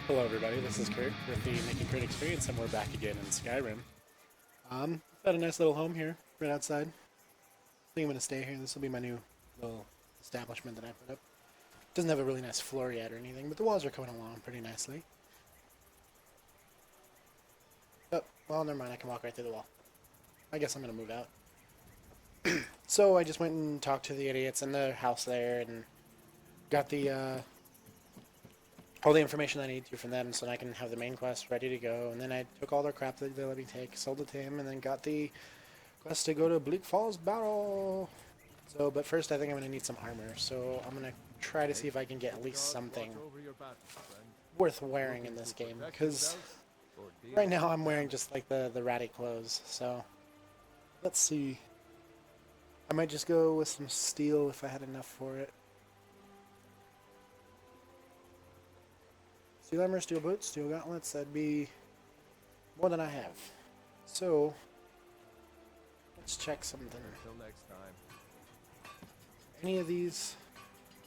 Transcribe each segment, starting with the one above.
Hello everybody, this is Kurt with the Making Kurt Experience, and we're back again in Skyrim. Got a nice little home here, right outside. I think I'm going to stay here. This will be my new little establishment that I put up. Doesn't have a really nice floor yet or anything, but the walls are coming along pretty nicely. Oh, well, never mind, I can walk right through the wall. I guess I'm going to move out. So I just went and talked to the idiots in the house there and got the all the information I need to from them so I can have the main quest ready to go. And then I took all their crap that they let me take, sold it to him, and then got the quest to go to Bleakfalls battle. So, but first I think I'm going to need some armor. So I'm going to try to see if I can get at least something worth wearing in this game. Because right now I'm wearing just like the ratty clothes. So let's see. I might just go with some steel if I had enough for it. Steel armor, steel boots, steel gauntlets, that'd be more than I have. So, let's check something. Until next time. Any of these,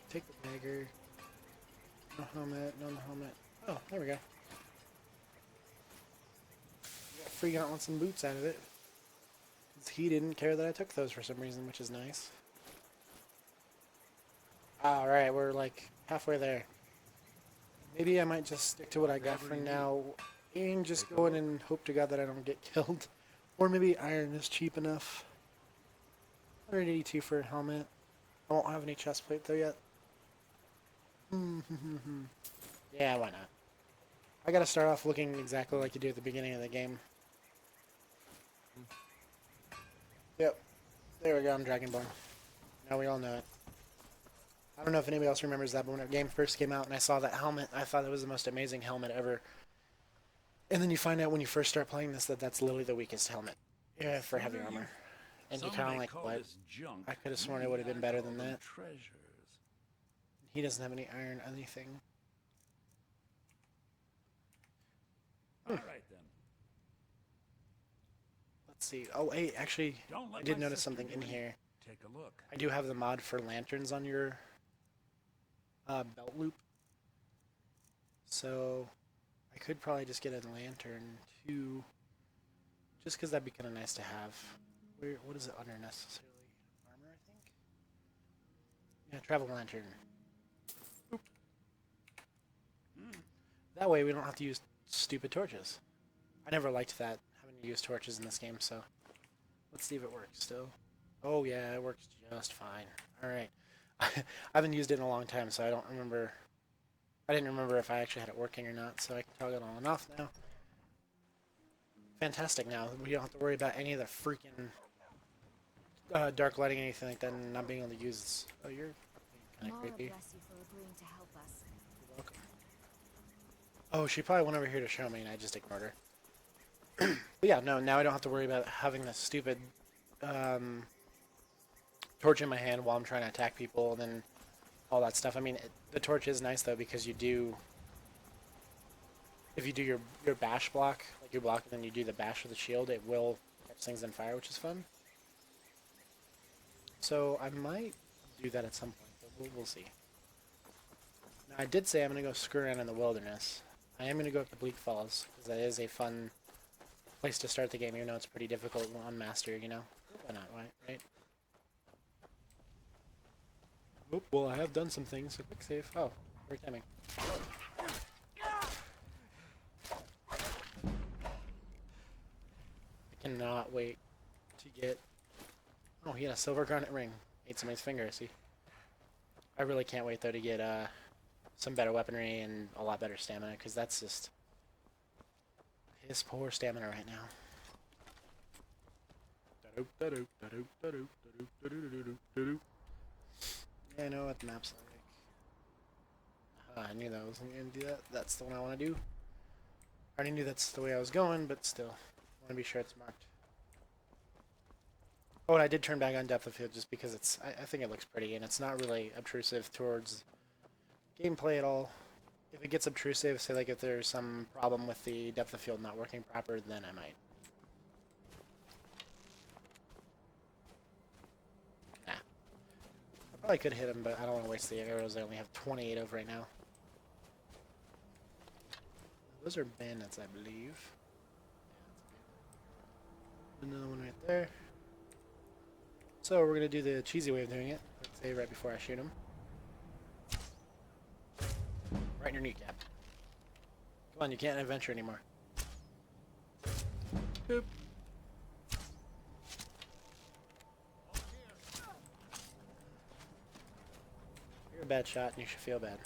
take the dagger. No helmet, no helmet. Oh, there we go. Got free gauntlets and boots out of it. He didn't care that I took those for some reason, which is nice. Alright, we're like halfway there. Maybe I might just stick to what I got for now and just go in and hope to God that I don't get killed. Or maybe iron is cheap enough. 182 for a helmet. I won't have any chest plate though yet. Yeah, why not? I gotta start off looking exactly like you do at the beginning of the game. Yep. There we go, I'm Dragonborn. Now we all know it. I don't know if anybody else remembers that, but when the game first came out and I saw that helmet, I thought it was the most amazing helmet ever. And then you find out when you first start playing this that that's literally the weakest helmet for heavy armor. And you kind of like, what? I could have sworn it would have been better than that. He doesn't have any iron, anything. All right then. Let's see. Oh, hey, actually, I did notice something in here. Take a look. I do have the mod for lanterns on your belt loop. So I could probably just get a lantern too, just because that'd be kind of nice to have. What is it under necessarily? Armor, I think? Yeah, travel lantern. Boop. That way we don't have to use stupid torches. I never liked that, having to use torches in this game, so let's see if it works still. Oh yeah, it works just fine. Alright. I haven't used it in a long time, so I don't remember. I didn't remember if I actually had it working or not, so I can toggle it on and off now. Fantastic now. We don't have to worry about any of the freaking dark lighting or anything like that and not being able to use. Oh, you're kind of creepy. Bless you for agreeing to help us. You're welcome. Oh, she probably went over here to show me and I just ignored her. But yeah, no, now I don't have to worry about having this stupid torch in my hand while I'm trying to attack people and then all that stuff. I mean, the torch is nice though because you do, if you do your bash block, like you block and then you do the bash with the shield, it will catch things on fire, which is fun. So I might do that at some point, but we'll see. Now I did say I'm going to go screw around in the wilderness. I am going to go up to Bleakfalls because that is a fun place to start the game, even though it's pretty difficult on Master, you know? Why not, right? Oh, well, I have done some things, so quick save. Oh, great timing. I cannot wait to get... Oh, he had a silver garnet ring. Ate somebody's finger, I see. I really can't wait, though, to get some better weaponry and a lot better stamina, because that's just... his poor stamina right now. Yeah, I know what the map's like. I knew that I wasn't going to do that. That's the one I want to do. I already knew that's the way I was going, but still. I want to be sure it's marked. Oh, and I did turn back on depth of field just because it's... I think it looks pretty, and it's not really obtrusive towards gameplay at all. If it gets obtrusive, say like if there's some problem with the depth of field not working proper, then I might. I could hit him, but I don't want to waste the arrows. I only have 28 of right now. Those are bandits, I believe. Another one right there. So we're gonna do the cheesy way of doing it. Let's say right before I shoot him. Right in your kneecap. Come on, you can't adventure anymore. Boop. You're a bad shot and you should feel bad.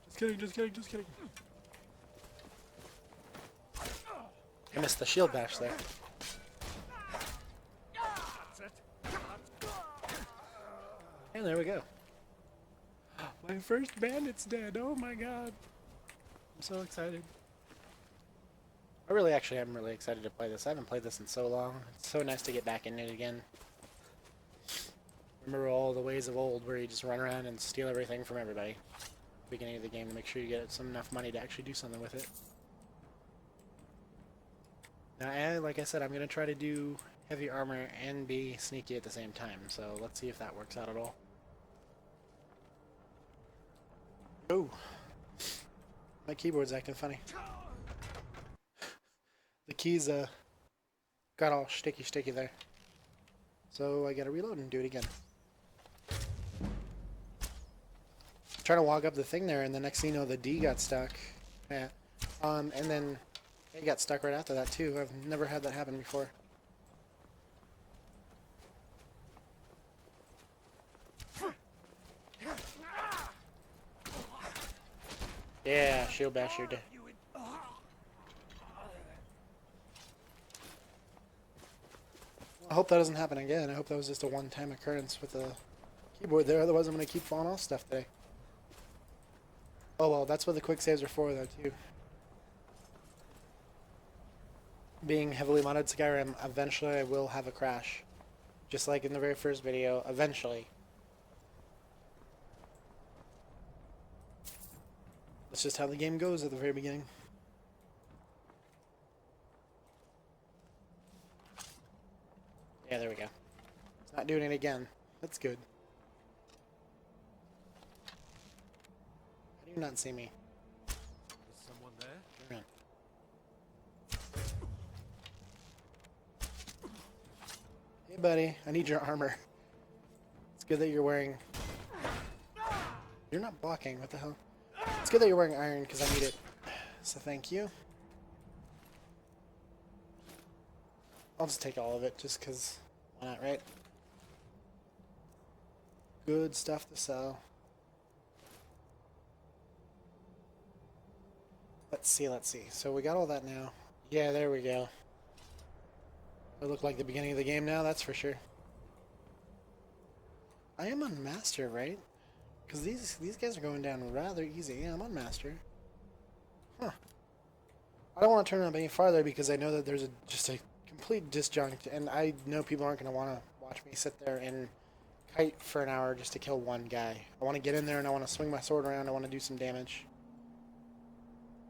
Just kidding, just kidding, just kidding. I missed the shield bash there. And there we go. My first bandit's dead. Oh my god. I'm so excited. I'm really excited to play this. I haven't played this in so long. It's so nice to get back into it again. Remember all the ways of old where you just run around and steal everything from everybody. Beginning of the game to make sure you get some enough money to actually do something with it. Now, like I said, I'm going to try to do heavy armor and be sneaky at the same time. So let's see if that works out at all. Oh, my keyboard's acting funny. The keys got all sticky there. So I gotta reload and do it again. Trying to walk up the thing there, and the next thing you know, the D got stuck. Yeah. And then it got stuck right after that too. I've never had that happen before. Yeah, shield bash, you're dead. I hope that doesn't happen again. I hope that was just a one-time occurrence with the keyboard there. Otherwise, I'm going to keep falling off stuff today. Oh well, that's what the quick saves are for, though, too. Being heavily modded Skyrim, eventually I will have a crash. Just like in the very first video, eventually. That's just how the game goes at the very beginning. Yeah, there we go. It's not doing it again. That's good. How do you not see me? Is someone there? Turn around. Hey, buddy. I need your armor. It's good that you're wearing... You're not blocking. What the hell? It's good that you're wearing iron, because I need it. So thank you. I'll just take all of it, just because... Why not, right? Good stuff to sell. Let's see, let's see. So we got all that now. Yeah, there we go. It looked like the beginning of the game now, that's for sure. I am on Master, right? Because these guys are going down rather easy. Yeah, I'm on Master. Huh. I don't want to turn it up any farther because I know that there's just a complete disjunct, and I know people aren't going to want to watch me sit there and kite for an hour just to kill one guy. I want to get in there and I want to swing my sword around. I want to do some damage.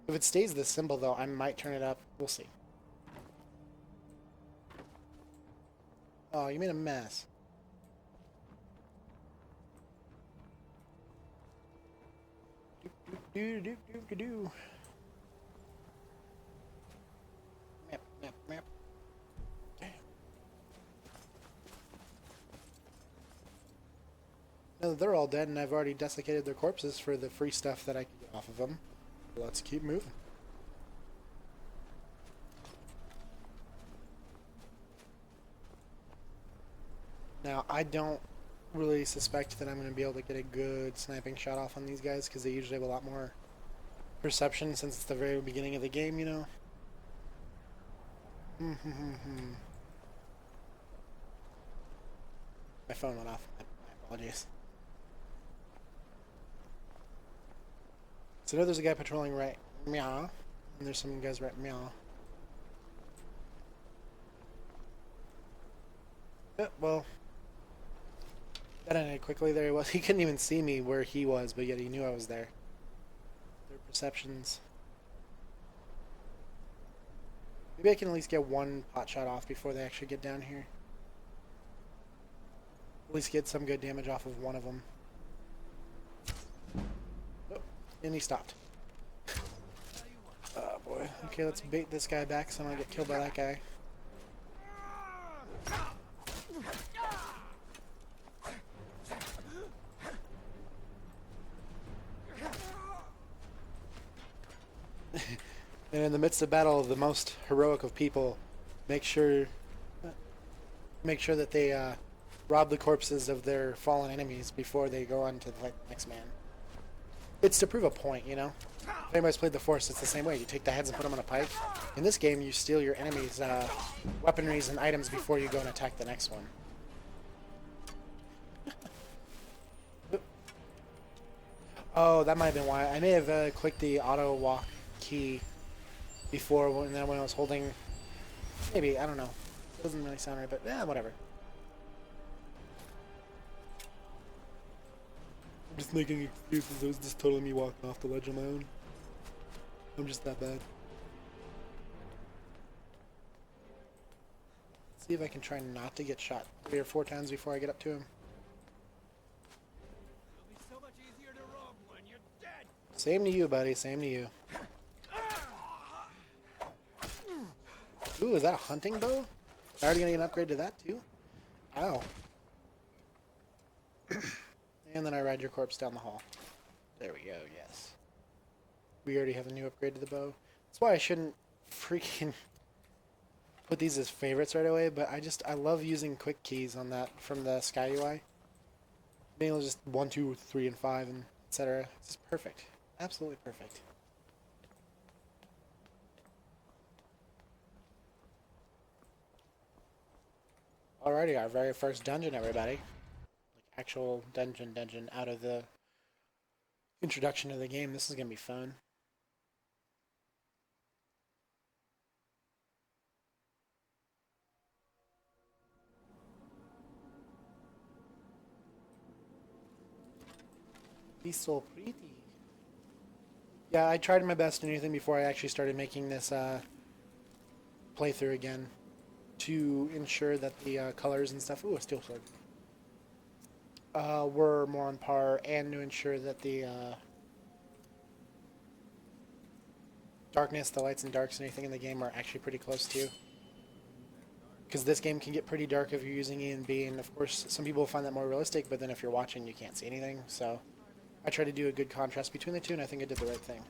If it stays this simple, though, I might turn it up. We'll see. Oh, you made a mess. Do. Map. Damn. Now that they're all dead and I've already desiccated their corpses for the free stuff that I can get off of them, let's keep moving. Now, I don't really suspect that I'm going to be able to get a good sniping shot off on these guys because they usually have a lot more perception since it's the very beginning of the game, you know? My phone went off. My apologies. So I know there's a guy patrolling right meow, and there's some guys right meow. Yeah, well, that ended quickly. There he was. He couldn't even see me where he was, but yet he knew I was there. Their perceptions. Maybe I can at least get one pot shot off before they actually get down here. At least get some good damage off of one of them. Oh, And he stopped. Oh boy. Okay, let's bait this guy back so I don't get killed by that guy. And in the midst of battle, the most heroic of people make sure that they rob the corpses of their fallen enemies before they go on to the next man. It's to prove a point, you know? If anybody's played the Force, it's the same way. You take the heads and put them on a pike. In this game, you steal your enemies' weaponries and items before you go and attack the next one. Oh, that might have been why. I may have clicked the auto walk key before when I was holding. Maybe, I don't know. Doesn't really sound right, but whatever. I'm just making excuses. It was just totally me walking off the ledge on my own. I'm just that bad. Let's see if I can try not to get shot 3 or 4 times before I get up to him. It'll be so much easier to romp when you're dead. Same to you, buddy. Same to you. Ooh, is that a hunting bow? I already gonna get an upgrade to that too? Ow. And then I ride your corpse down the hall. There we go, yes. We already have a new upgrade to the bow. That's why I shouldn't freaking put these as favorites right away, but I love using quick keys on that from the Sky UI. Being able to just 1, 2, 3, and 5, and etc. It's just perfect. Absolutely perfect. Alrighty, our very first dungeon, everybody. Like actual dungeon out of the introduction to the game. This is gonna be fun. He's so pretty. Yeah, I tried my best and anything before I actually started making this playthrough again to ensure that the colors and stuff, ooh, a steel sword, were more on par, and to ensure that the darkness, the lights and darks and anything in the game are actually pretty close to. Because this game can get pretty dark if you're using E and B, and of course some people find that more realistic, but then if you're watching you can't see anything, so I try to do a good contrast between the two, and I think I did the right thing.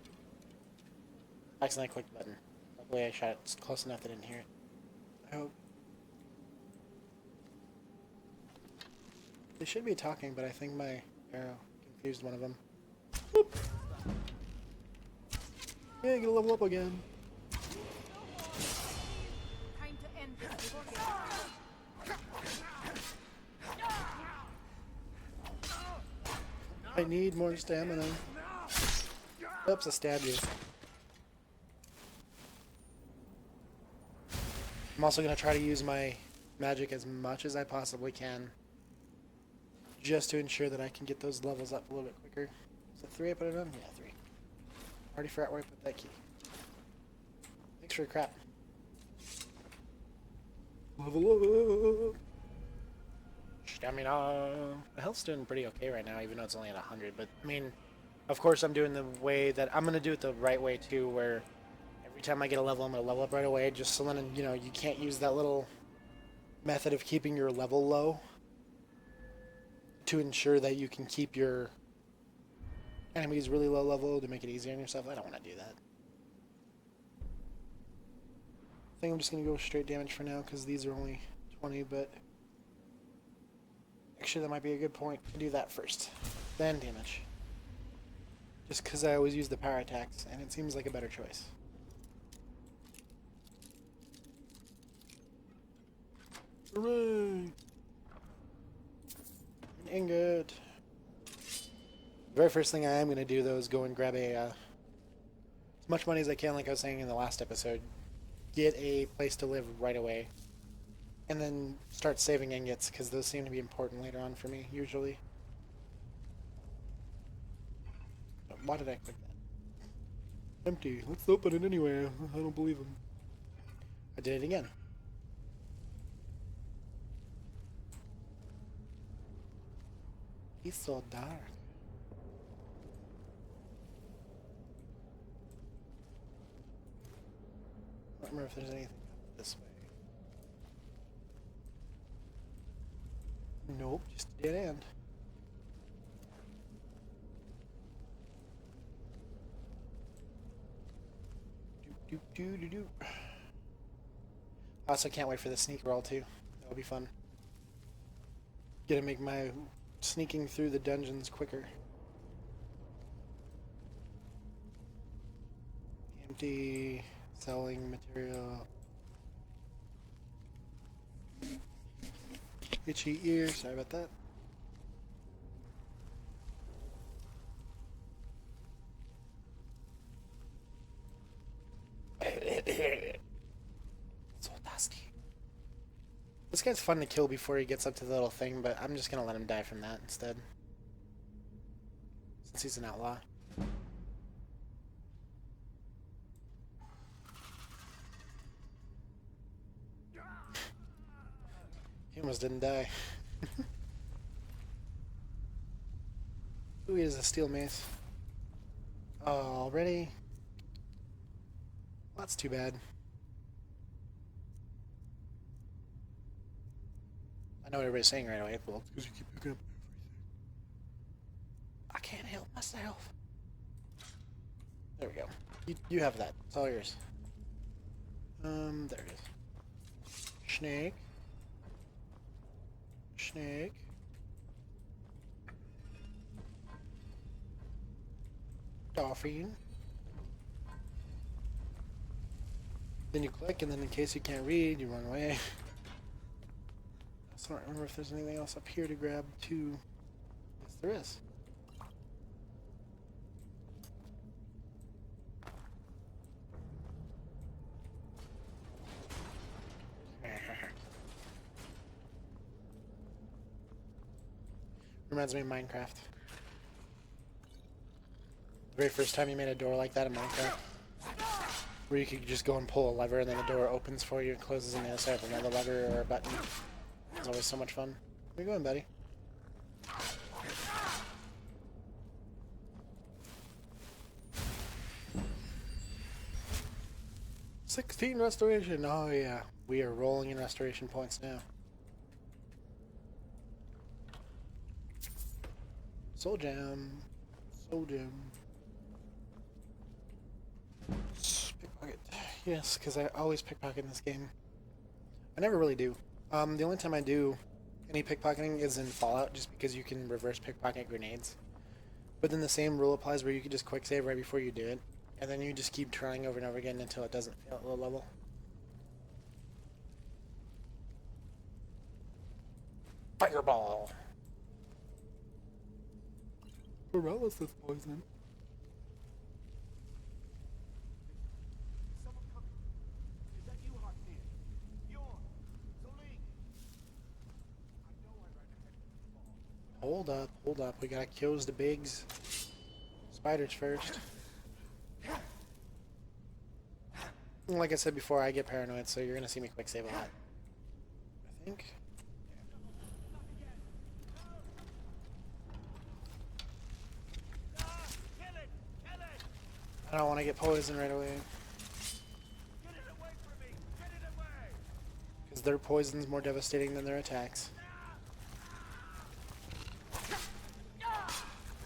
Accidentally clicked the button. Luckily I shot it close enough that I didn't hear it. I hope. They should be talking, but I think my arrow confused one of them. Whoop. Yeah, get a level up again. Time to end this before I need more stamina. Oops, I stabbed you. I'm also going to try to use my magic as much as I possibly can, just to ensure that I can get those levels up a little bit quicker. Is it 3 I put it on? Yeah, 3. Already forgot where I put that key. Thanks for your crap. Level up! Stamina! My health's doing pretty okay right now, even though it's only at 100, but I mean, of course I'm doing the way that, I'm going to do it the right way too, where every time I get a level, I'm going to level up right away, just so then, you know, you can't use that little method of keeping your level low to ensure that you can keep your enemies really low level to make it easier on yourself. I don't want to do that. I think I'm just going to go straight damage for now, because these are only 20, but actually that might be a good point to do that first, then damage. Just because I always use the power attacks, and it seems like a better choice. Hooray! An ingot. The very first thing I am going to do, though, is go and grab as much money as I can, like I was saying in the last episode. Get a place to live right away. And then start saving ingots, because those seem to be important later on for me, usually. Why did I click that? Empty. Let's open it anyway. I don't believe him. I did it again. He's so dark. don't remember if there's anything up this way. Nope, just a dead end. I also can't wait for the sneak roll too. That'll be fun. Gotta make my sneaking through the dungeons quicker. Empty, selling material. Itchy ear, sorry about that. So dusty. This guy's fun to kill before he gets up to the little thing, but I'm just gonna let him die from that instead. Since he's an outlaw. He almost didn't die. Ooh, he has a steel mace. Oh, already? Well, that's too bad. I know what everybody's saying right away. Well, it's because you keep picking up everything. I can't help myself. There we go. You have that. It's all yours. There it is. Snake. Snake. Dolphin. Then you click, and then in case you can't read, you run away. I don't remember if there's anything else up here to grab too. Yes, there is. Reminds me of Minecraft. The very first time you made a door like that in Minecraft, where you could just go and pull a lever and then the door opens for you and closes on the other side with another lever or a button. It's always so much fun. Where you going, buddy? $16 restoration. Oh yeah, we are rolling in restoration points now. Soul Gem. Soul Gem. Pickpocket. Yes, because I always pickpocket in this game. I never really do. The only time I do any pickpocketing is in Fallout, just because you can reverse pickpocket grenades. But then the same rule applies where you can just quick save right before you do it, and then you just keep trying over and over again until it doesn't fail at low level. Fireball! Morales is poison. Someone coming. Is that you, Hartnett? Bjorn. Soling. I know I ran ahead of the ball. Hold up. We gotta kill the bigs. Spiders first. Like I said before, I get paranoid, so you're gonna see me quick save a lot. I think. I don't want to get poisoned right away. Get it away from me! Get it away! Because their poison's more devastating than their attacks.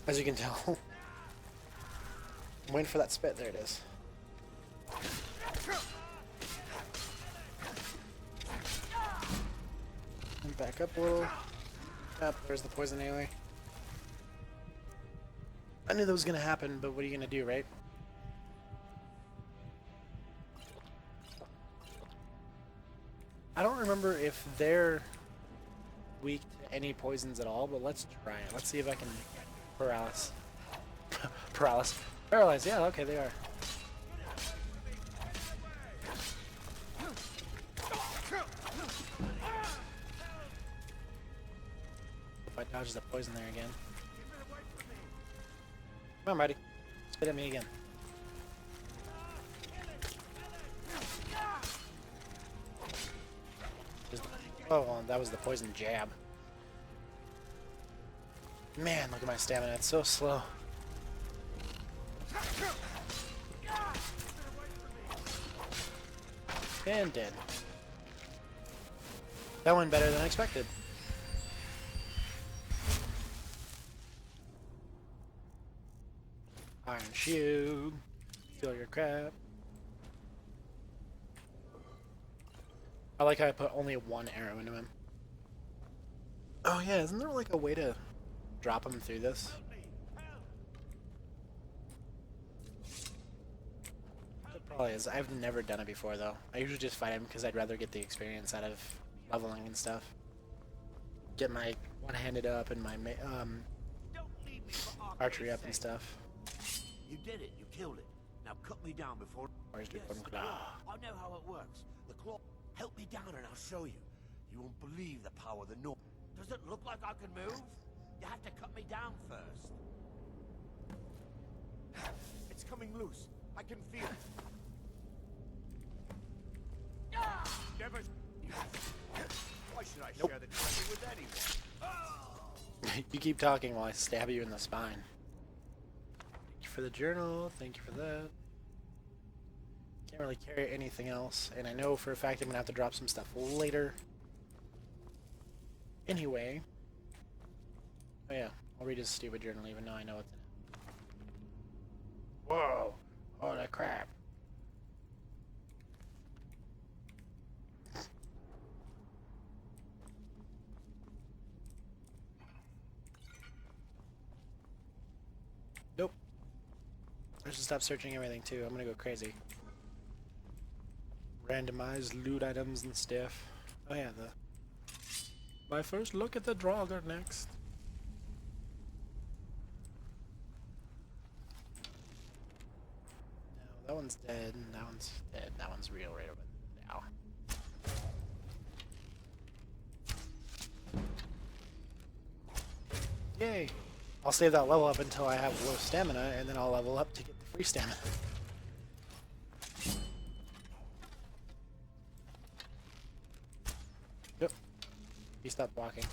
As you can tell. I'm waiting for that spit. There it is. And back up a little. Up, there's the poison anyway. I knew that was going to happen, but what are you going to do, right? I don't remember if they're weak to any poisons at all, but let's try it. Let's see if I can paralyze. Paralyze, yeah, okay, they are. If I dodge the poison there again. Come on, buddy. Spit at me again. Oh, well, that was the poison jab. Man, look at my stamina. It's so slow. And dead. That went better than I expected. Iron shield. Steal your crap. I like how I put only one arrow into him. Oh yeah, isn't there like a way to drop him through this? There probably is. I've never done it before though. I usually just fight him because I'd rather get the experience out of leveling and stuff. Get my one-handed up and my Don't leave me for archery up sake. and stuff. You did it. You killed it. Now cut me down before. Where's the Yes, bone claw? I know how it works. The claw. Help me down and I'll show you. You won't believe the power of the Nordic. Does it look like I can move? You have to cut me down first. It's coming loose. I can feel it. Never. Why should I share the treasure with anyone? You keep talking while I stab you in the spine. Thank you for the journal. Thank you for that. Can't really carry anything else, and I know for a fact I'm gonna have to drop some stuff later. Anyway. Oh yeah, I'll read his stupid journal even though I know what's in it. Whoa! Holy crap. Nope. I should stop searching everything too. I'm gonna go crazy. Randomized loot items and stuff. Oh yeah, my first look at the Draugr next. No, that one's dead. That one's dead. That one's real right over there. Now. Yay! I'll save that level up until I have low stamina, and then I'll level up to get the free stamina. Yep. He stopped walking.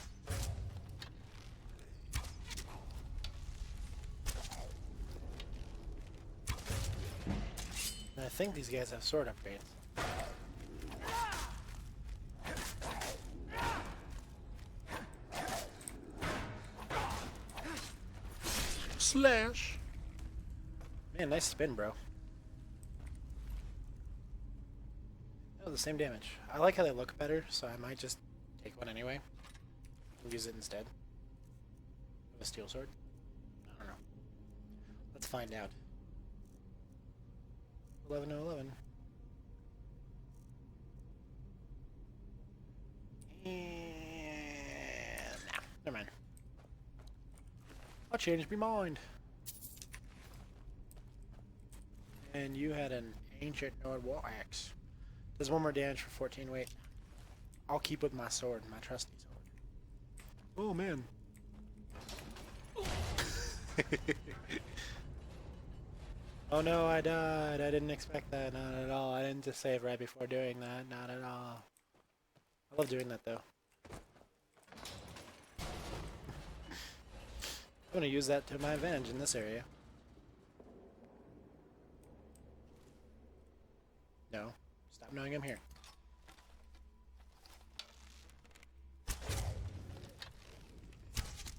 And I think these guys have sword upgrades. Slash! Man, nice spin, bro. Oh, the same damage. I like how they look better, so I might just take one anyway. Use it instead of a steel sword. I don't know. Let's find out. 11:11. And nah, never mind. I'll change my mind. And you had an ancient Nord war axe. Does one more damage for 14 weight. I'll keep with my sword, my trusty sword. Oh man. Oh no, I died. I didn't expect that, not at all. I didn't just save right before doing that, not at all. I love doing that though. I'm gonna use that to my advantage in this area. No, stop knowing I'm here.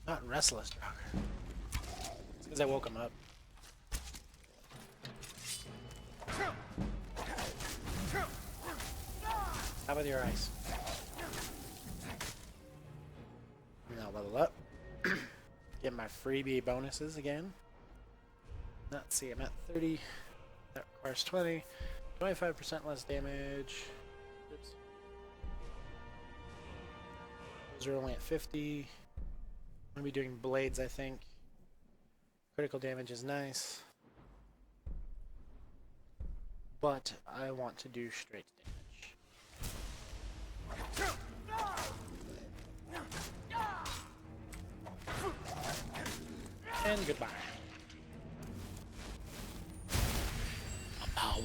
Not restless, Draugr. It's because I woke him up. Stop with your ice. Now level up. Get my freebie bonuses again. Let's see, I'm at 30. That requires 20. 25% less damage. Oops. Those are only at 50. I'm going to be doing blades, I think. Critical damage is nice. But I want to do straight damage. And goodbye. Power.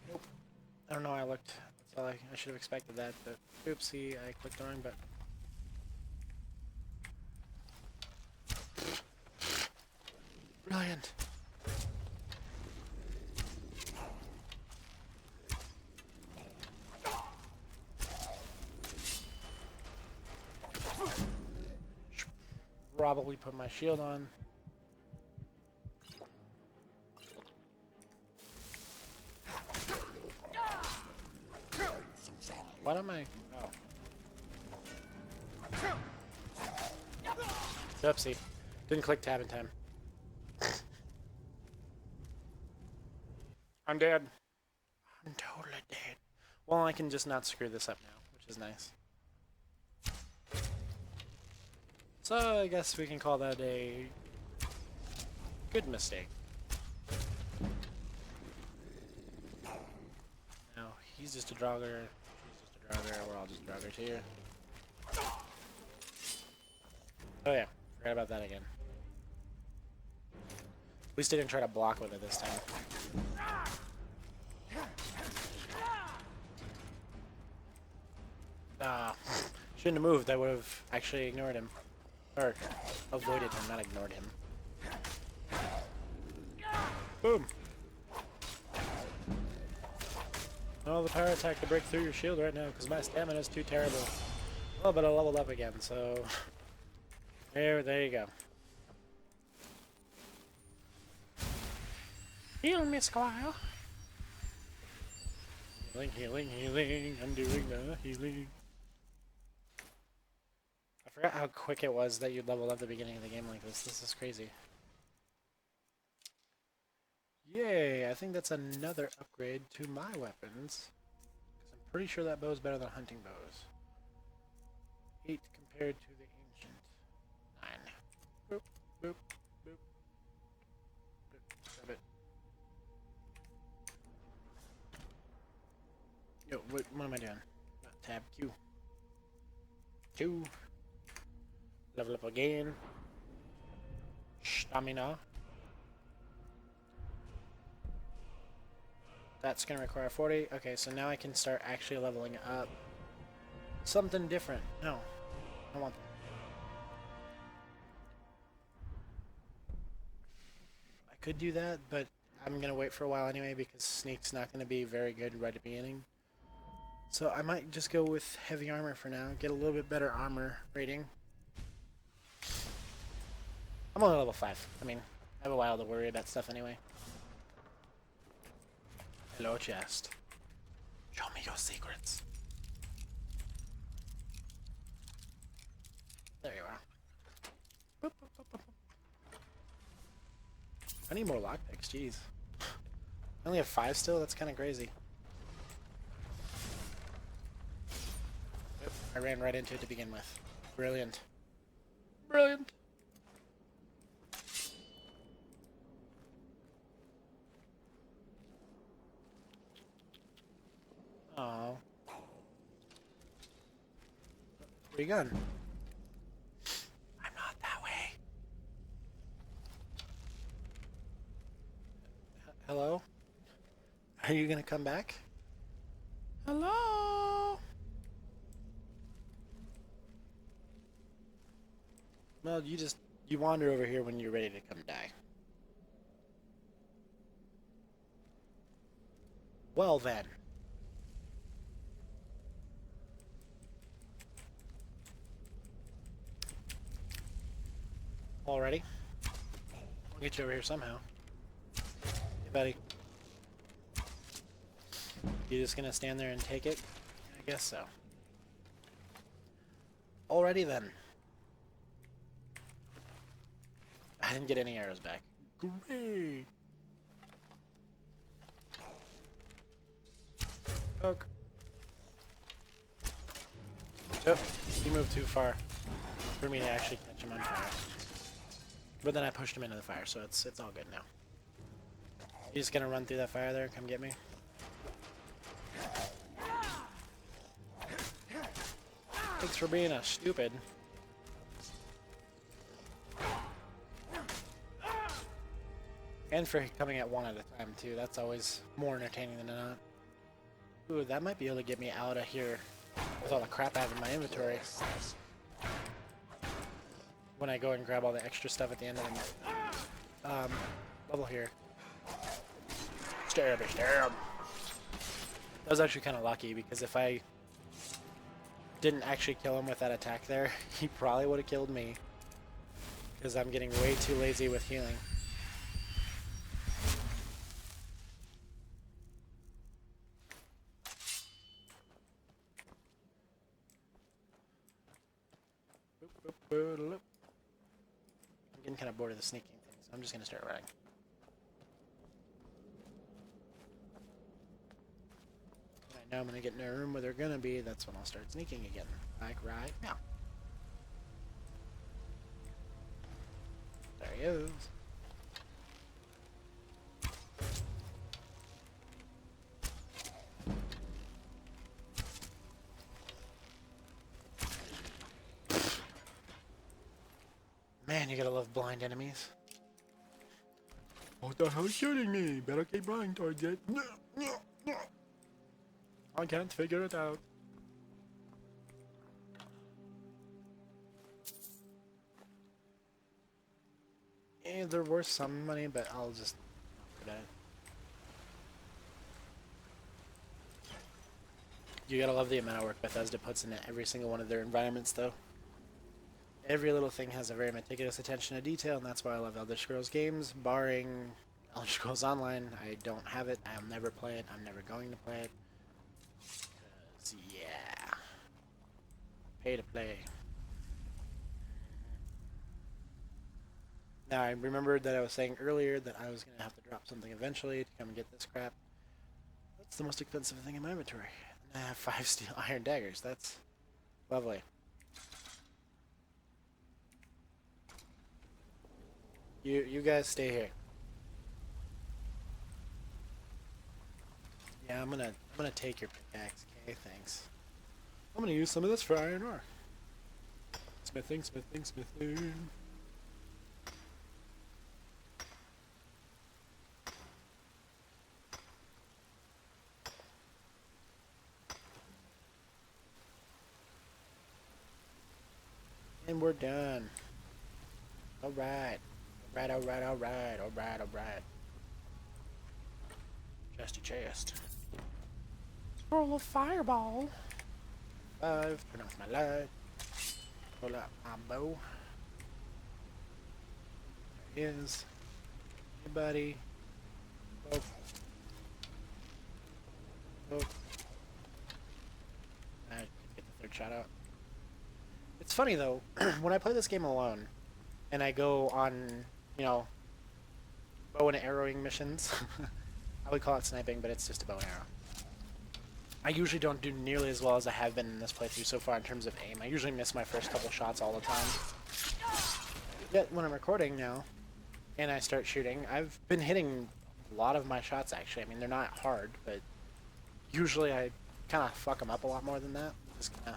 Nope. I don't know why I looked. That's all I should have expected that, but oopsie, I clicked the wrong button. giant. Should probably put my shield on. Why don't I? Oh. Oopsie. Didn't click tab in time. I'm dead. I'm totally dead. Well, I can just not screw this up now, which is nice. So I guess we can call that a good mistake. Now, he's just a drogger. She's just a drogger. We're all just droggers here. Oh yeah, forgot about that again. At least I didn't try to block with it this time. Shouldn't have moved. I would have actually ignored him. Or avoided him, not ignored him. Boom! Oh, the power attack to break through your shield right now, because my stamina is too terrible. Oh, but I leveled up again, so... There you go. Heal me, Squire! Healing, healing, healing. I'm doing the healing. I forgot how quick it was that you'd level up at the beginning of the game like this. This is crazy. Yay! I think that's another upgrade to my weapons. Because I'm pretty sure that bow is better than hunting bows. 8 compared to the ancient. 9. Boop, boop, boop. Boop. Grab it. Yo, what am I doing? Tab Q. Q. Level up again. Stamina. That's gonna require 40. Okay, so now I can start actually leveling up. Something different. No. I want that. I could do that, but I'm gonna wait for a while anyway because sneak's not gonna be very good right at the beginning. So I might just go with heavy armor for now. Get a little bit better armor rating. I'm only level 5. I mean, I have a while to worry about stuff anyway. Hello, chest. Show me your secrets. There you are. Boop, boop, boop, boop. I need more lockpicks, jeez. I only have 5 still? That's kind of crazy. Yep, I ran right into it to begin with. Brilliant. Brilliant. Oh. Where you going? I'm not that way. Hello? Are you gonna come back? Hello? Well, you wander over here when you're ready to come die. Well then. Already? I'll get you over here somehow. Hey, buddy. You just gonna stand there and take it? I guess so. Alrighty then. I didn't get any arrows back. Great! Poke. Oh, he moved too far for me to actually catch him on fire. But then I pushed him into the fire, so it's all good now. You just gonna run through that fire there and come get me? Thanks for being a stupid. And for coming at one at a time too. That's always more entertaining than not. Ooh, that might be able to get me out of here with all the crap I have in my inventory. When I go and grab all the extra stuff at the end of the level here. Stab it, stab. That was actually kind of lucky because if I didn't actually kill him with that attack there, he probably would have killed me. Because I'm getting way too lazy with healing. I'm getting kind of bored of the sneaking thing, so I'm just going to start running. When I know I'm going to get in a room where they're going to be, that's when I'll start sneaking again. Like right now. There he is. Man, you gotta love blind enemies. What the hell is shooting me? Better keep running towards it. I can't figure it out. Yeah, they're worth some money, but I'll just forget it. You gotta love the amount of work Bethesda puts into every single one of their environments, though. Every little thing has a very meticulous attention to detail, and that's why I love Elder Scrolls games. Barring Elder Scrolls Online, I don't have it. I'll never play it. I'm never going to play it. 'Cause, yeah. Pay to play. Now, I remembered that I was saying earlier that I was going to have to drop something eventually to come and get this crap. That's the most expensive thing in my inventory. And I have 5 steel iron daggers. That's lovely. You guys stay here. Yeah, I'm gonna take your pickaxe. Okay, thanks. I'm gonna use some of this for iron ore. Smithing, smithing, smithing. And we're done. Alright. Alright. Chesty chest. Roll a fireball. 5. Turn off my light. Pull out my bow. There it is. Anybody? Both. I get the third shot out. It's funny though, when I play this game alone, and I go on, you know, bow and arrowing missions. I would call it sniping, but it's just a bow and arrow. I usually don't do nearly as well as I have been in this playthrough so far in terms of aim. I usually miss my first couple shots all the time. Yet when I'm recording now, and I start shooting, I've been hitting a lot of my shots actually. I mean, they're not hard, but usually I kind of fuck them up a lot more than that. It's kind of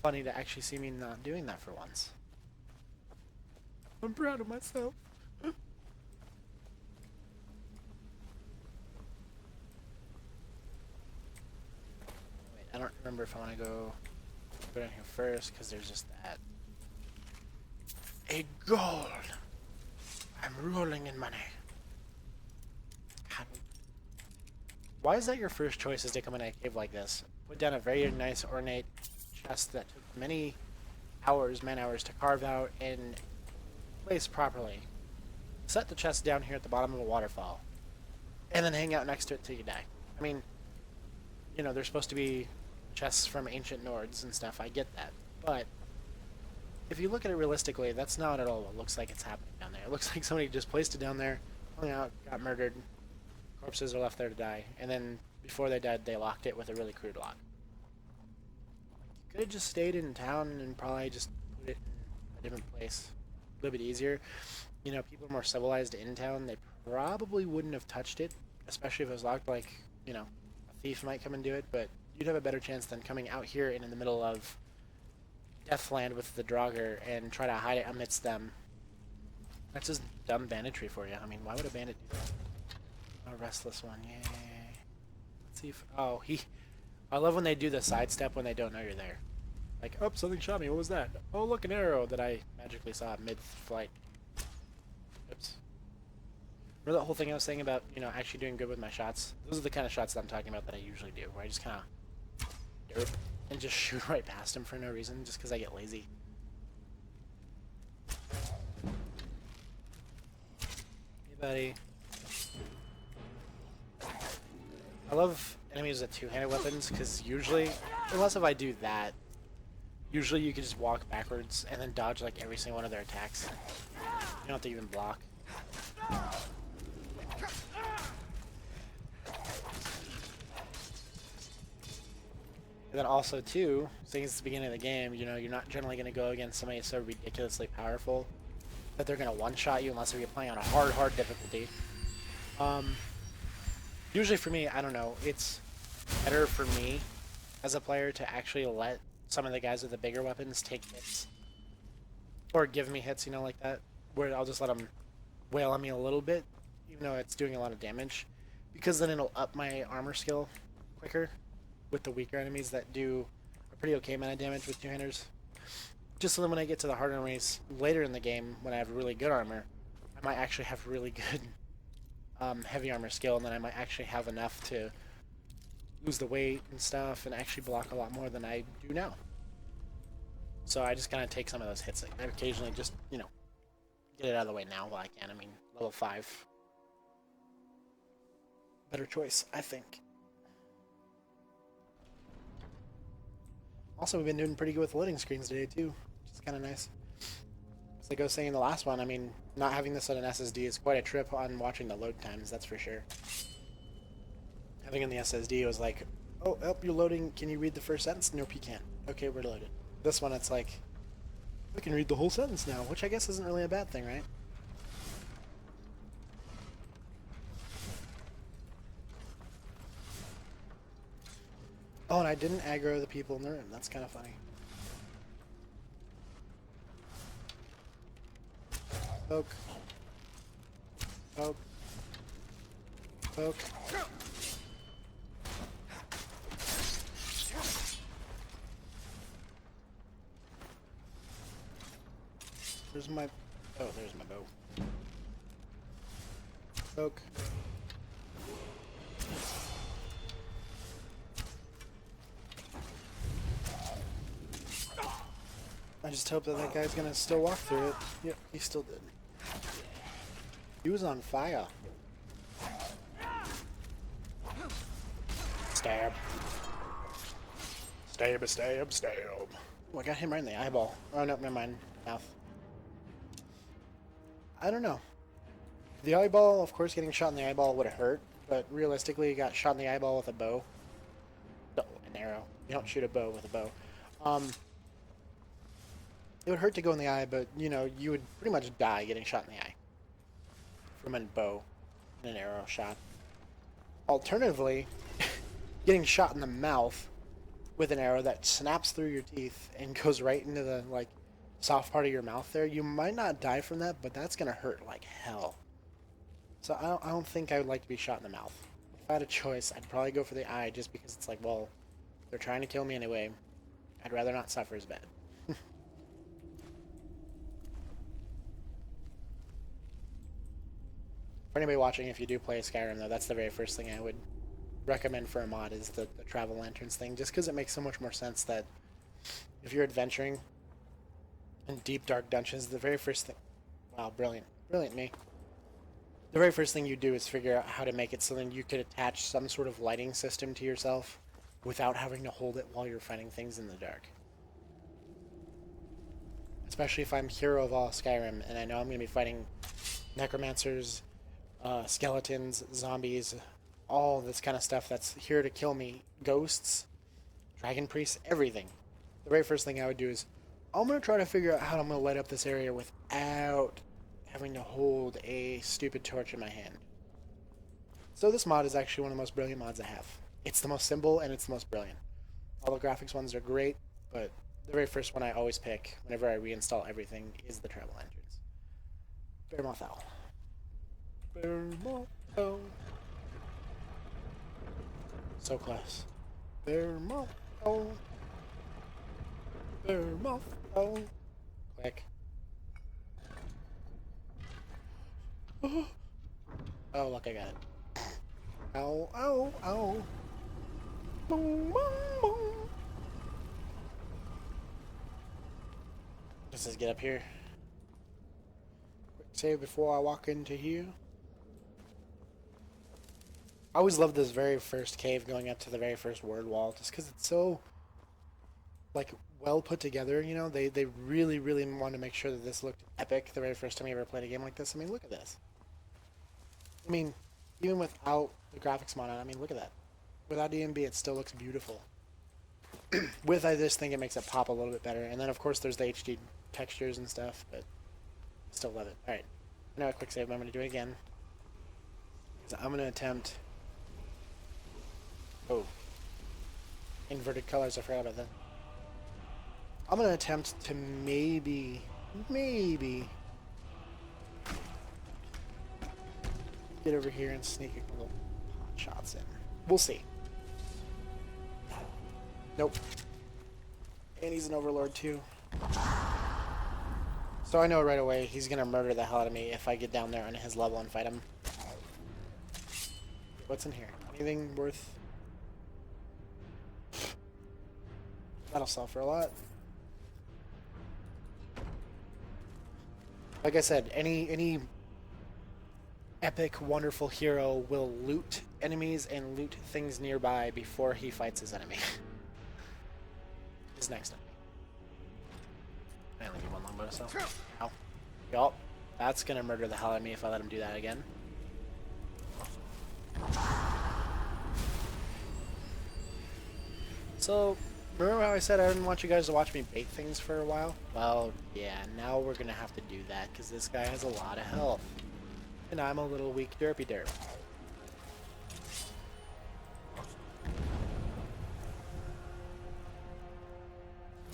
funny to actually see me not doing that for once. I'm proud of myself. Wait, I don't remember if I want to go down here first, because there's just that. A gold! I'm rolling in money. Why is that your first choice, is to come in a cave like this? Put down a very nice, ornate chest that took many hours, man-hours, to carve out and place properly. Set the chest down here at the bottom of a waterfall, and then hang out next to it till you die. I mean, you know, they're supposed to be chests from ancient Nords and stuff, I get that. But if you look at it realistically, that's not at all what looks like it's happening down there. It looks like somebody just placed it down there, hung out, got murdered, corpses are left there to die, and then before they died, they locked it with a really crude lock. You could have just stayed in town and probably just put it in a different place. A little bit easier. You know, people more civilized in town, they probably wouldn't have touched it, especially if it was locked. Like, you know, a thief might come and do it, but you'd have a better chance than coming out here and in the middle of Deathland with the Draugr and try to hide it amidst them. That's just dumb banditry for you. I mean, why would a bandit do that? A restless one, yay. Let's see if... Oh, I love when they do the sidestep when they don't know you're there. Like, oh, something shot me. What was that? Oh, look, an arrow that I magically saw mid-flight. Oops. Remember that whole thing I was saying about, you know, actually doing good with my shots? Those are the kind of shots that I'm talking about that I usually do, where I just kind of and just shoot right past him for no reason, just because I get lazy. Hey, buddy. I love enemies with two-handed weapons, because usually, unless if I do that, usually you can just walk backwards and then dodge like every single one of their attacks. You don't have to even block. And then also too, since it's the beginning of the game, you know, you're not generally going to go against somebody so ridiculously powerful that they're going to one-shot you unless you're playing on a hard difficulty. Usually for me, I don't know, it's better for me as a player to actually let some of the guys with the bigger weapons take hits. Or give me hits, you know, like that. Where I'll just let them wail on me a little bit, even though it's doing a lot of damage. Because then it'll up my armor skill quicker with the weaker enemies that do a pretty okay amount of damage with two-handers. Just so then when I get to the harder enemies later in the game, when I have really good armor, I might actually have really good heavy armor skill, and then I might actually have enough to lose the weight and stuff and actually block a lot more than I do now. So I just kind of take some of those hits. I occasionally just, you know, get it out of the way now while I can. I mean, level 5. Better choice, I think. Also, we've been doing pretty good with loading screens today, too, which is kind of nice. As like I was saying in the last one, I mean, not having this on an SSD is quite a trip on watching the load times, that's for sure. Having it on the SSD, it was like, oh, you're loading, can you read the first sentence? Nope, you can't. Okay, we're loaded. This one, it's like, I can read the whole sentence now, which I guess isn't really a bad thing, right? Oh, and I didn't aggro the people in the room. That's kind of funny. Poke. Poke. Poke. There's my... Oh, there's my bow. Poke. I just hope that that guy's gonna still walk through it. Yep, he still did. He was on fire. Stab. Stab, stab, stab. Oh, I got him right in the eyeball. Oh, no, never mind. Mouth. I don't know. The eyeball, of course, getting shot in the eyeball would have hurt, but realistically, you got shot in the eyeball with a bow. No, an arrow. You don't shoot a bow with a bow. It would hurt to go in the eye, but, you know, you would pretty much die getting shot in the eye from a bow and an arrow shot. Alternatively, getting shot in the mouth with an arrow that snaps through your teeth and goes right into the, like, soft part of your mouth there, you might not die from that, but that's going to hurt like hell. So I don't think I would like to be shot in the mouth. If I had a choice, I'd probably go for the eye just because it's like, well, they're trying to kill me anyway. I'd rather not suffer as bad. For anybody watching, if you do play Skyrim, though, that's the very first thing I would recommend for a mod is the travel lanterns thing, just because it makes so much more sense that if you're adventuring in deep, dark dungeons, the very first thing... Wow, brilliant. Brilliant me. The very first thing you do is figure out how to make it so then you could attach some sort of lighting system to yourself without having to hold it while you're fighting things in the dark. Especially if I'm hero of all Skyrim, and I know I'm going to be fighting necromancers, skeletons, zombies, all this kind of stuff that's here to kill me, ghosts, dragon priests, everything. The very first thing I would do is, I'm going to try to figure out how I'm going to light up this area without having to hold a stupid torch in my hand. So this mod is actually one of the most brilliant mods I have. It's the most simple and it's the most brilliant. All the graphics ones are great, but the very first one I always pick whenever I reinstall everything is the travel lanterns. Bearmoth Owl. Bearmoth Owl. So close. Bearmoth Owl. Bearmoth Owl. Quick. Oh, look, I got it. Ow, ow, ow. Boom, boom, boom. Let's just get up here. Quick save before I walk into here. I always loved this very first cave going up to the very first word wall, just because it's so, like, well put together, you know? They really, really wanted to make sure that this looked epic the very first time you ever played a game like this. I mean, look at this. I mean, even without the graphics mod on, I mean, look at that. Without DMB, it still looks beautiful. With, I just think it makes it pop a little bit better. And then, of course, there's the HD textures and stuff, but still love it. Alright, now a quick save, but I'm going to do it again. So I'm going to attempt... Oh. Inverted colors, I forgot about that. I'm going to attempt to maybe get over here and sneak a couple pot shots in. We'll see. Nope. And he's an overlord too. So I know right away he's gonna murder the hell out of me if I get down there on his level and fight him. What's in here? Anything worth... That'll sell for a lot. Like I said, any epic, wonderful hero will loot enemies and loot things nearby before he fights his enemy. His next enemy. I only need one longbow to sell. Ow. Yup. That's gonna murder the hell out of me if I let him do that again. So, remember how I said I didn't want you guys to watch me bait things for a while? Well, yeah, now we're gonna have to do that, because this guy has a lot of health. And I'm a little weak derpy derp.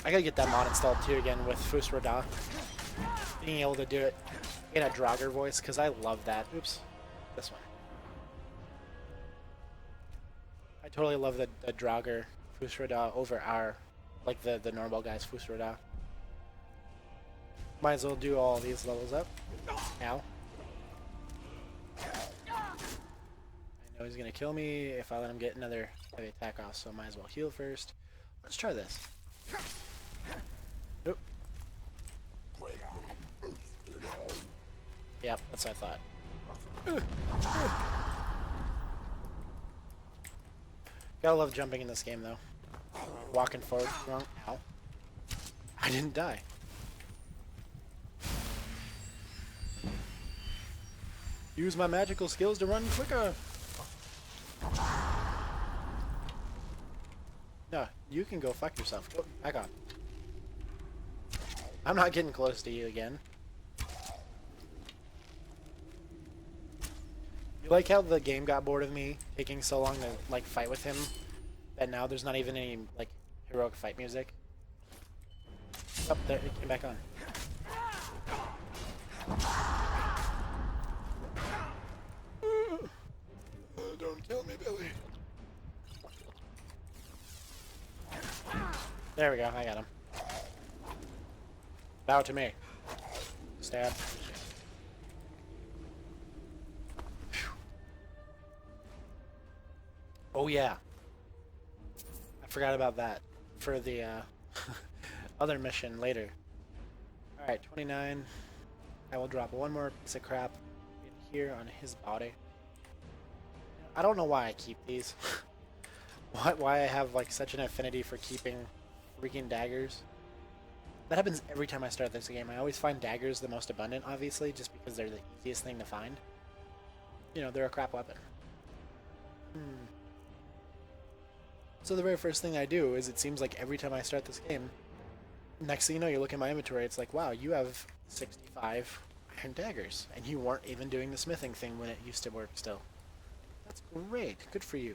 I gotta get that mod installed too again with Fusroda. Being able to do it in a Draugr voice, because I love that. Oops. This one. I totally love the Draugr Fusroda over our, like the normal guy's Fusroda. Might as well do all these levels up. Ow. I know he's gonna kill me if I let him get another heavy attack off, so I might as well heal first. Let's try this. Nope. Yep, that's what I thought. Gotta love jumping in this game, though. Walking forward. Wrong. Ow. I didn't die. Use my magical skills to run quicker. No, you can go fuck yourself. Go back on. I'm not getting close to you again. You like how the game got bored of me taking so long to like fight with him that now there's not even any like heroic fight music? Oh, there it came back on. Don't kill me, Billy. There we go, I got him. Bow to me. Stab. Oh yeah. I forgot about that for the other mission later. Alright, 29. I will drop one more piece of crap in here on his body. I don't know why I keep these. Why I have like such an affinity for keeping freaking daggers. That happens every time I start this game. I always find daggers the most abundant, obviously, just because they're the easiest thing to find. You know, they're a crap weapon. So the very first thing I do is it seems like every time I start this game, next thing you know, you look at my inventory, it's like, wow, you have 65 iron daggers, and you weren't even doing the smithing thing when it used to work still. That's great. Good for you.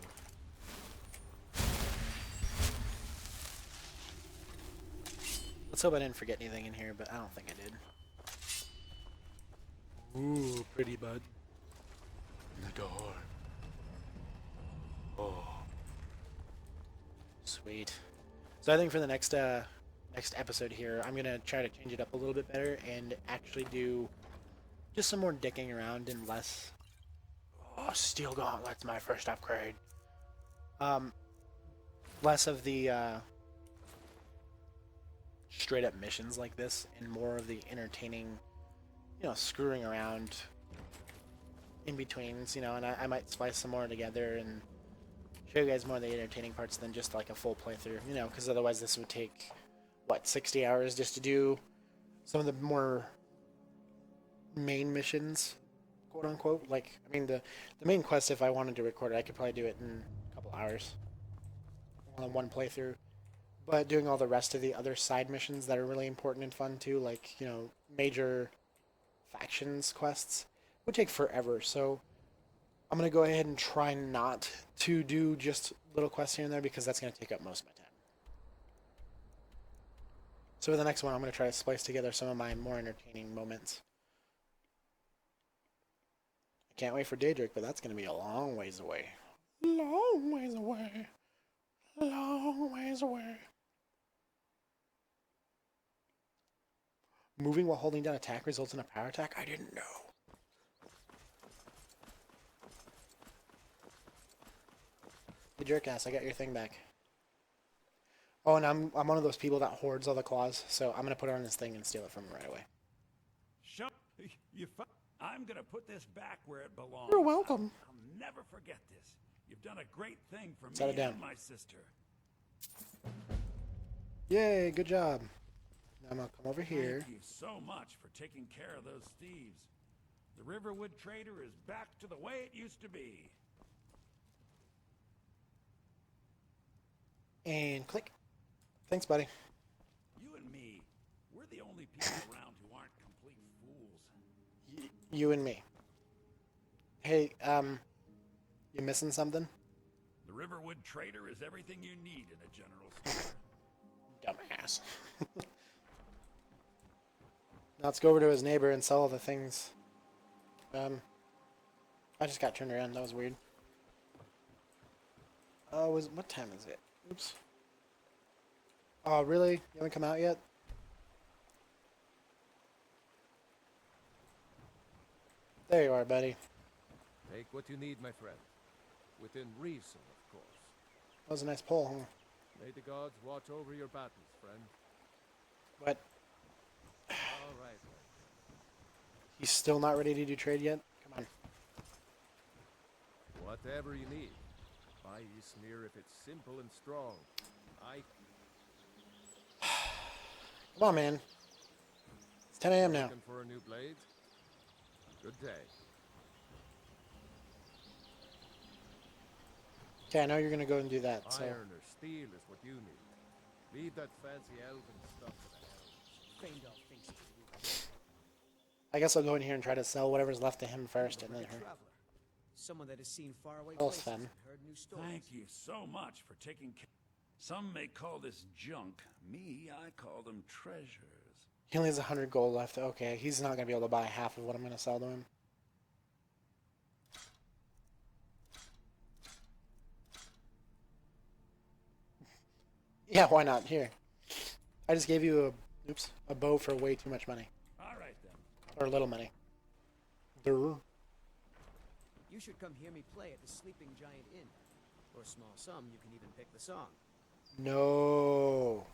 Let's hope I didn't forget anything in here, but I don't think I did. Ooh, pretty bud. The door. Oh. Sweet. So I think for the next episode here, I'm gonna try to change it up a little bit better and actually do just some more dicking around and less steel gauntlets, my first upgrade. Less of the straight up missions like this, and more of the entertaining, screwing around in betweens, and I might splice some more together and show you guys more of the entertaining parts than just like a full playthrough, because otherwise this would take, 60 hours just to do some of the more main missions, quote unquote. Like, I mean, the main quest, if I wanted to record it, I could probably do it in a couple hours on one playthrough. But doing all the rest of the other side missions that are really important and fun too, like, major factions quests, would take forever. So I'm going to go ahead and try not to do just little quests here and there, because that's going to take up most of my time. So for the next one, I'm going to try to splice together some of my more entertaining moments. I can't wait for Daedric, but that's going to be a long ways away. Long ways away. Long ways away. Moving while holding down attack results in a power attack? I didn't know. You jerk ass, I got your thing back. Oh, and I'm one of those people that hoards all the claws, so I'm gonna put it on this thing and steal it from him right away. I'm gonna put this back where it belongs. You're welcome. I'll never forget this. You've done a great thing for Set me it down. and my sister. Yay, good job. Now I'm gonna come over here. Thank you so much for taking care of those thieves. The Riverwood Trader is back to the way it used to be. And click. Thanks, buddy. You and me, we're the only people around who aren't complete fools. You and me. Hey, you missing something? The Riverwood Trader is everything you need in a general store. Dumbass. Now let's go over to his neighbor and sell all the things. I just got turned around. That was weird. What time is it? Oops. Oh, really? You haven't come out yet? There you are, buddy. Take what you need, my friend. Within reason, of course. That was a nice pull, huh? May the gods watch over your battles, friend. What? All right. He's still not ready to do trade yet? Come on. Whatever you need. Buy Ysmir if it's simple and strong. Come on, man. It's 10 a.m. now. Looking for a new blade? Good day. Okay, I know you're gonna go and do that, so... Iron or steel is what you need. Leave that fancy elven stuff to the elves. I guess I'll go in here and try to sell whatever's left to him first, and then her. Someone that has seen faraway Well, places Sven. and heard new stories. Thank you so much for taking care. Some may call this junk. Me, I call them treasures. He only has 100 gold left. Okay, he's not gonna be able to buy half of what I'm gonna sell to him. Yeah, why not? Here. I just gave you a bow for way too much money. All right, then. Or little money. Durr. You should come hear me play at the Sleeping Giant Inn. For a small sum, you can even pick the song. No.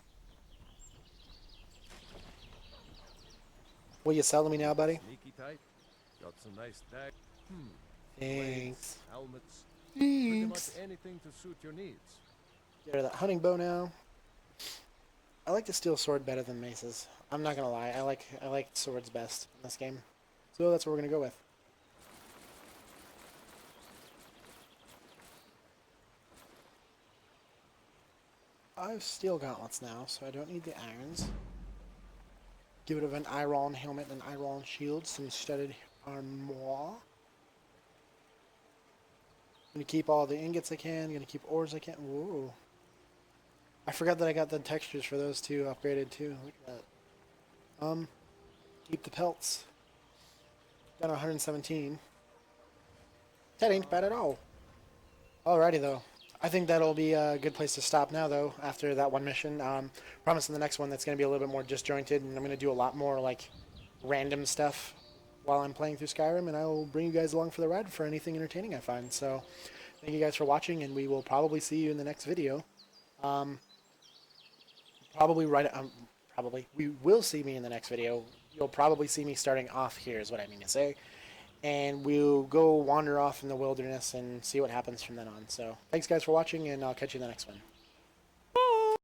Will you sell to me now, buddy? Sneaky type. Got some nice tag. Thanks. Helmets. Pretty much Thanks. anything to suit your needs. Get rid of that hunting bow now. I like the steel sword better than maces. I'm not gonna lie. I like swords best in this game. So that's what we're gonna go with. I have steel gauntlets now, so I don't need the irons. Give it an iron helmet and iron shield, some studded armor. Gonna keep all the ingots I can. Gonna keep ores I can. Whoa. I forgot that I got the textures for those two upgraded too. Look at that. Keep the pelts. Got 117. That ain't bad at all. Alrighty though. I think that'll be a good place to stop now though, after that one mission. Promise in the next one that's going to be a little bit more disjointed, and I'm going to do a lot more like random stuff while I'm playing through Skyrim, and I will bring you guys along for the ride for anything entertaining I find. So thank you guys for watching, and we will probably see you in the next video. We will see me in the next video. You'll probably see me starting off here is what I mean to say. And we'll go wander off in the wilderness and see what happens from then on. So thanks guys for watching, and I'll catch you in the next one.